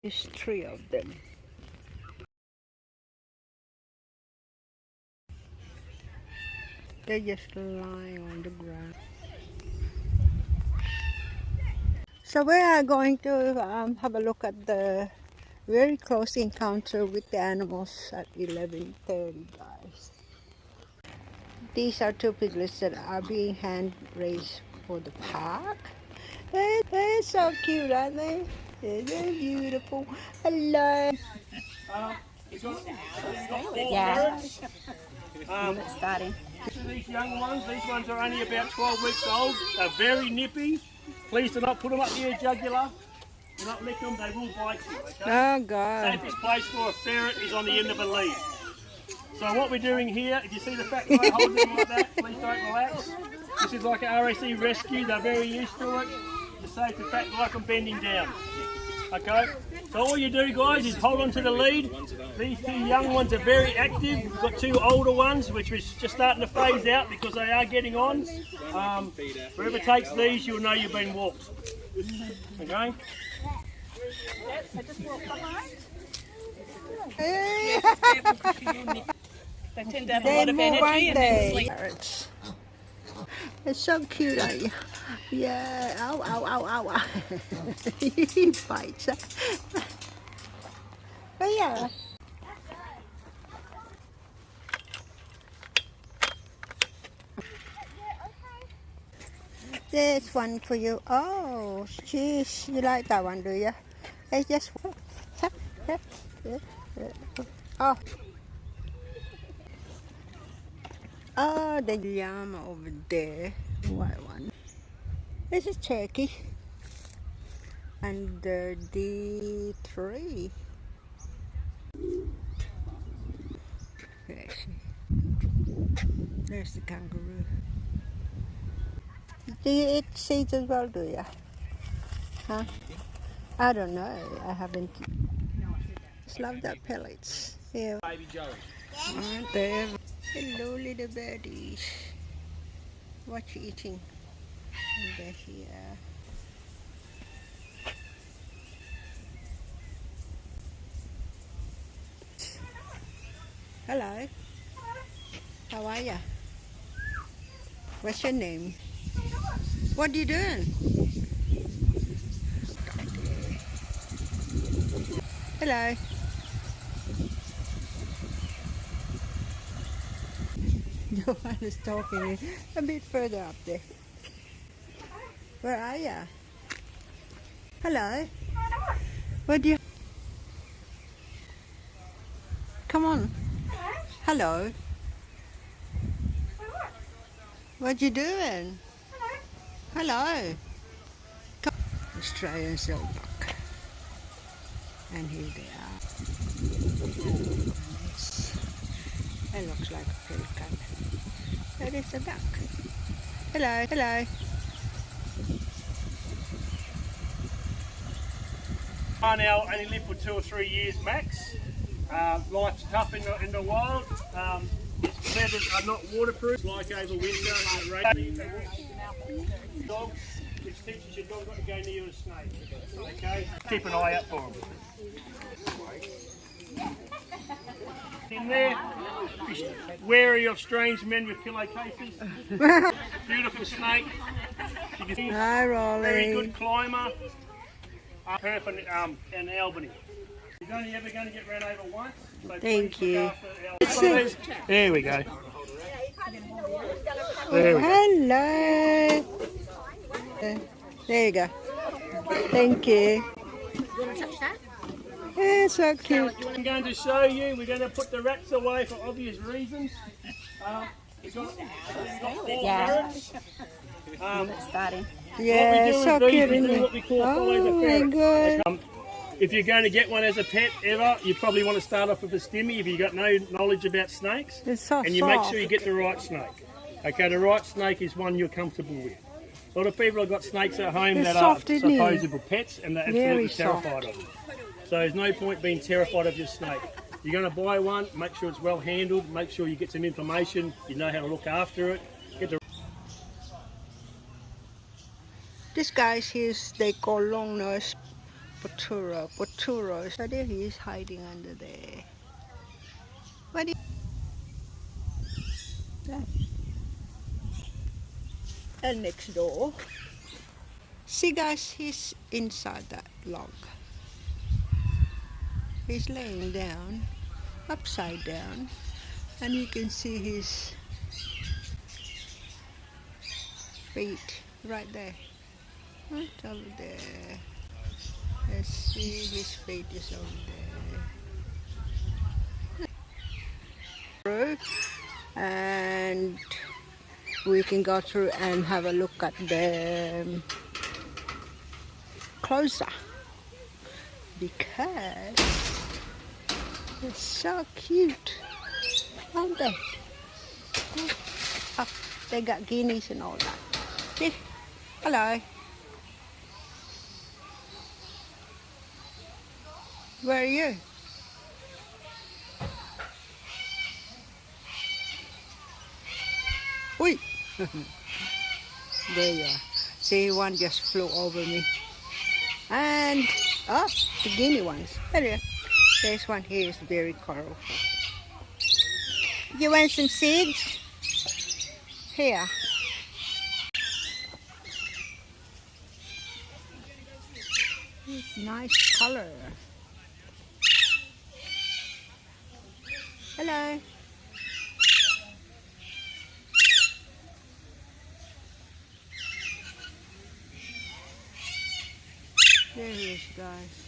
There's three of them. They're just lying on the ground. So we are going to have a look at the very close encounter with the animals at 11:30, guys. These are two piglets that are being hand raised for the park. They're so cute, aren't they? They're beautiful. Hello. Yeah. Starting. These young ones, these ones are only about 12 weeks old. They're very nippy. Please do not put them up to your jugular. Do not lick them, they will bite you. Okay? Oh, God. Safest place for a ferret is on the end of a lead. So what we're doing here, if you see the fat guy holding them like that, please don't relax. This is like an RAC rescue, they're very used to it. To save the fat guy from bending down. Okay? So all you do, guys, is hold on to the lead. These two young ones are very active. We've got two older ones, which is just starting to phase out because they are getting on. Whoever takes these, you'll know you've been walked. Okay? I just walk behind. They tend to have a lot of energy and then sleep. Parrots. It's so cute, are you? Yeah. Ow, ow, ow, ow, ow. He bites. But yeah. There's one for you. Oh, jeez. You like that one, do you? It's just... Oh. Oh, the llama over there. White one. This is turkey. And the D3. There's the kangaroo. Do you eat seeds as well, do you? Huh? I don't know. I haven't. Just love that pellets. Yeah. Baby Joey. Aren't they? Hello, little birdies. What you eating? And they're here. Hello. How are ya? What's your name? What are you doing? Hello. No one is talking. A bit further up there. Where are ya? Hello. What do you... Come on. Hello. What you doing? Hello. Come. Australian silverback. And here they are. It looks like a pelican. That is a duck. Hello, hello. I now only live for 2 or 3 years max. Life's tough in the wild. Its feathers are not waterproof, like over winter. Dogs, which teaches your dog not to go near a snake. Okay? Keep an eye out for them. In there, be wary of strange men with pillowcases. Beautiful snake. Hi, Rolly. Very good climber. Perth and Albany. He's only ever going to get run over once. So thank you. There we go. There we go. Hello. There you go. Thank you. You want to touch that? Yeah, so cute. I'm going to show you. We're going to put the rats away for obvious reasons. We've got 4 ferrets. Starting. Yeah, so cute, we isn't do it? what we call follow the Oh my ferret. God. If you're going to get one as a pet ever, you probably want to start off with a stimmy if you've got no knowledge about snakes. It's so And you make soft. sure you get the right snake. Okay, the right snake is one you're comfortable with. A lot of people have got snakes at home They're that soft, are isn't it? supposable pets and they're absolutely Very soft. terrified of them. So there's no point being terrified of your snake. You're going to buy one, make sure it's well handled, make sure you get some information, you know how to look after it. This guy's his, they call long nose Poturo. So there he is hiding under there. What is that? And next door. See guys, he's inside that log. He's laying down, upside down, and you can see his feet right there. Right over there. Let's see, his feet is over there. And we can go through and have a look at the closer because they're so cute, aren't they? Oh, they got guineas and all that. See? Hello. Where are you? Oi! There you are. See, one just flew over me. And, oh, the guinea ones. There you are. This one here is very colorful. You want some seeds? Here. Nice color. Hello. There he is, guys.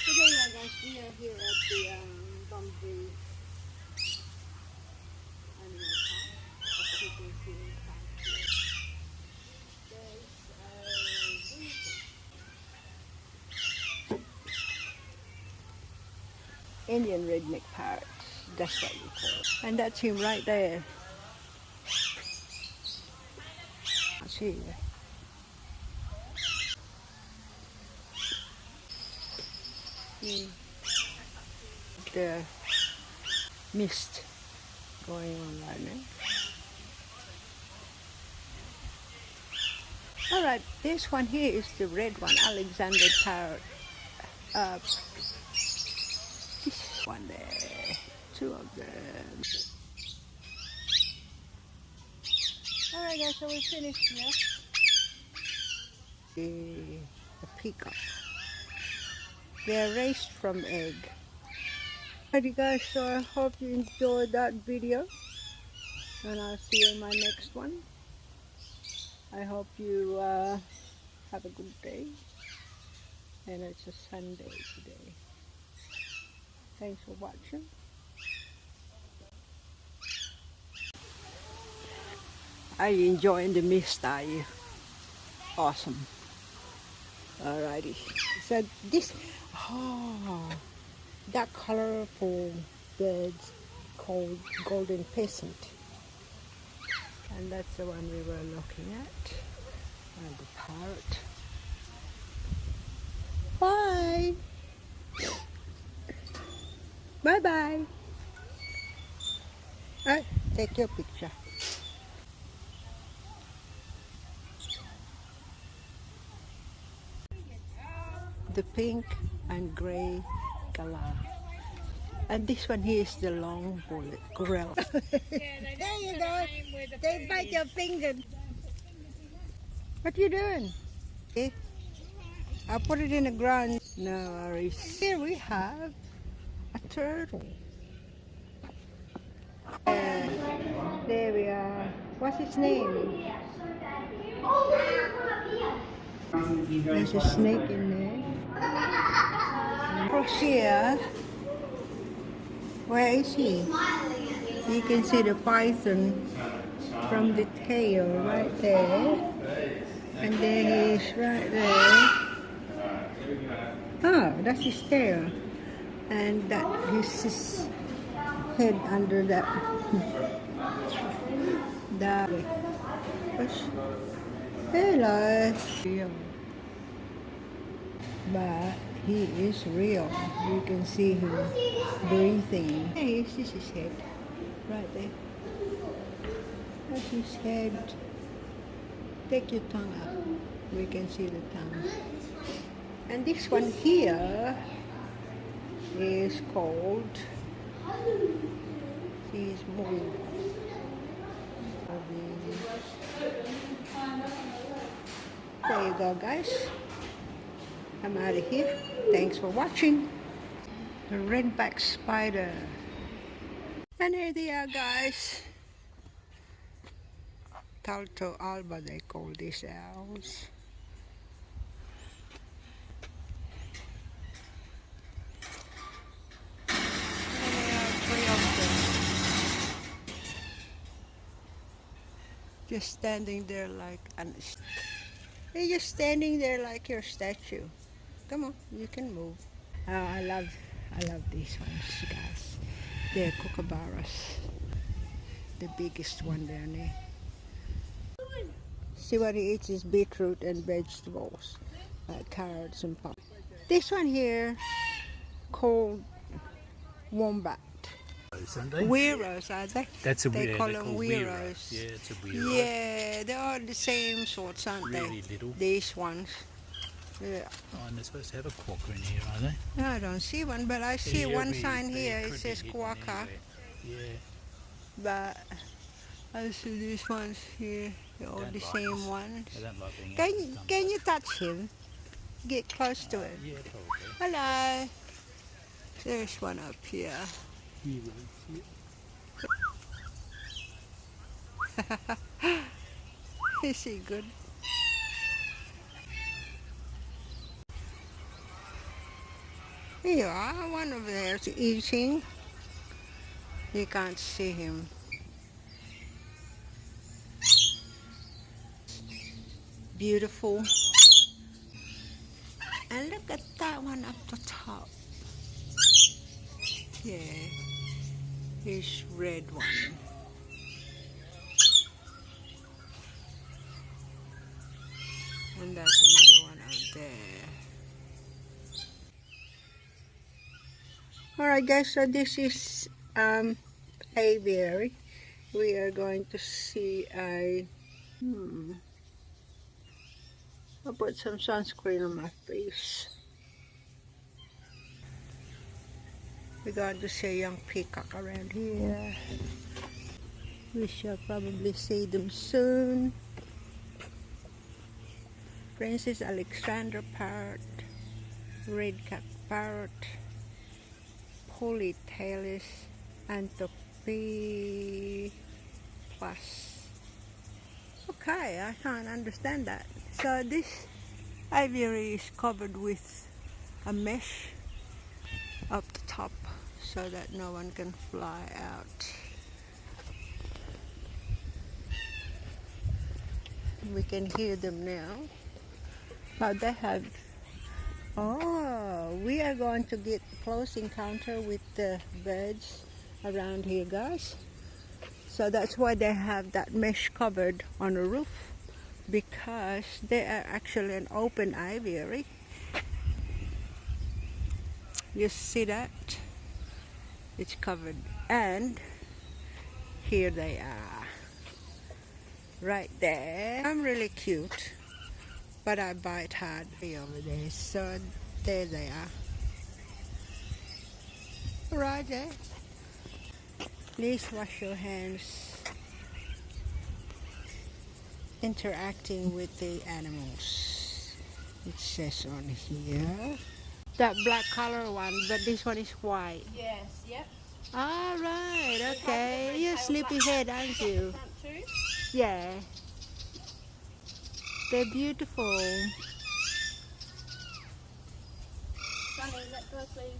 Today, guys, we are here at the Bunbury Animal Park. As you can see inside here, there's Indian redneck parrot. That's what we call it. And that's him right there. See. The mist going on right now. Alright, this one here is the red one, Alexander parrot. This one there. Two of them. Alright guys, so we finished here. The peacock. They are raised from egg. Alright guys, so I hope you enjoyed that video. And I'll see you in my next one. I hope you have a good day. And it's a Sunday today. Thanks for watching. Are you enjoying the mist, are you? Awesome. Alrighty. So this, that colorful birds called golden pheasant. And that's the one we were looking at. And the parrot. Bye. Bye-bye. Alright, take your picture. The pink and grey color. And this one here is the long bullet grill. There you go. They bite your finger. What are you doing? Okay. I'll put it in the ground. No worries. Here we have a turtle. And there we are. What's his name? There's a snake in there. Across here, where is he? You can see the python from the tail right there. And there he is right there. Oh, that's his tail. And that is his head under that. That way. Hello. But he is real. You can see him breathing. Hey, this is his head. Right there. That's his head. Take your tongue out. We can see the tongue. And this one here is called, he's moving. There you go, guys. I'm out of here. Thanks for watching. The redback spider. And here they are, guys. Talto alba, they call these owls. Just standing there like they're just standing there like your statue. Come on, you can move. Oh, I love these ones, guys. They're kookaburras. The biggest one down there. See what he eats is beetroot and vegetables, like carrots and pumpkin. This one here called wombat. Weirdos, are they? That's a they weird. call They're them called weirdos. Yeah, it's a weirdo. Yeah, they're all the same sorts, aren't Really they? little. These ones. Yeah. Oh, and they're supposed to have a quokka in here, are they? No, I don't see one, but I see one sign here. It could says be hidden quokka. anywhere. Yeah. But I see these ones here. They're all Don't the like same this. ones. They don't like being out in the sun. Can you touch him? Get close to him. Yeah, probably. Hello. There's one up here. He will. Is he good? Here you are, one over there is eating. You can't see him. Beautiful. And look at that one up the top. Yeah, this red one. And that's another one out there. Alright guys, so this is aviary. We are going to see a I'll put some sunscreen on my face. We're going to see a young peacock around here. We shall probably see them soon. Princess Alexandra parrot, red-cap parrot, polytalis, Anthope plus. Okay, I can't understand that. So this aviary is covered with a mesh up the top so that no one can fly out. We can hear them now. But they have, we are going to get close encounter with the birds around here, guys. So that's why they have that mesh covered on the roof, because they are actually an open aviary. You see that? It's covered, and here they are, right there. I'm really cute, but I bite hard over there. So there they are, right there. Please wash your hands. Interacting with the animals, it says on here. That black color one, but this one is white. Yes, yep. All right, okay. You're sleepyhead, aren't you? Yeah. They're beautiful. Sunny, let go, please.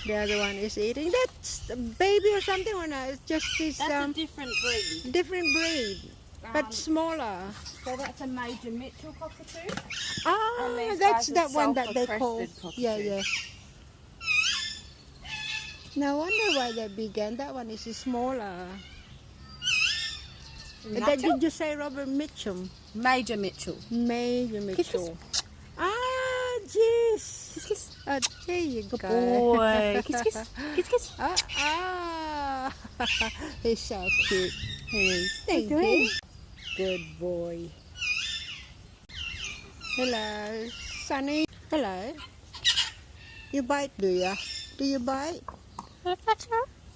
The other one is eating. That's a baby or something, or not? It's just this That's a different breed. different breed, but smaller. So that's a major Mitchell cockatoo. Ah, And these that's guys are that one that they call. sulphur-crested Yeah, cockatoos. yeah. No wonder why they're big, and that one is smaller. That, did you say Robert Mitchum? Major Mitchell. Major Mitchell. Ah, jeez. Kiss, kiss. Oh, there you Good go. boy. Kiss, kiss. Kiss, kiss. Ah. He's so cute. Thank you. Good boy. Hello, Sunny. Hello. You bite, do ya? Do you bite?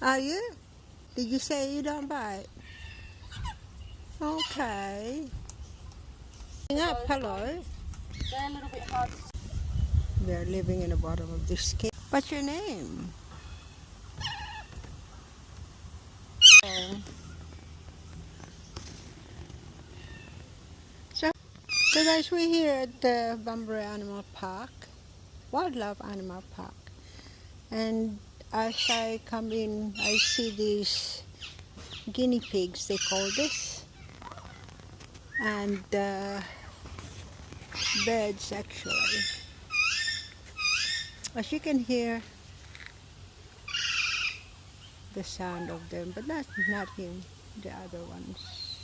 Are you? Did you say you don't bite? Okay. Up, hello. They're a little bit hard. They're living in the bottom of this cave. What's your name? Oh. So guys, we're here at the Bunbury Animal Park, Wildlife Animal Park. And as I come in, I see these guinea pigs, they call this. And birds actually. As you can hear the sound of them, but that's not him, the other ones.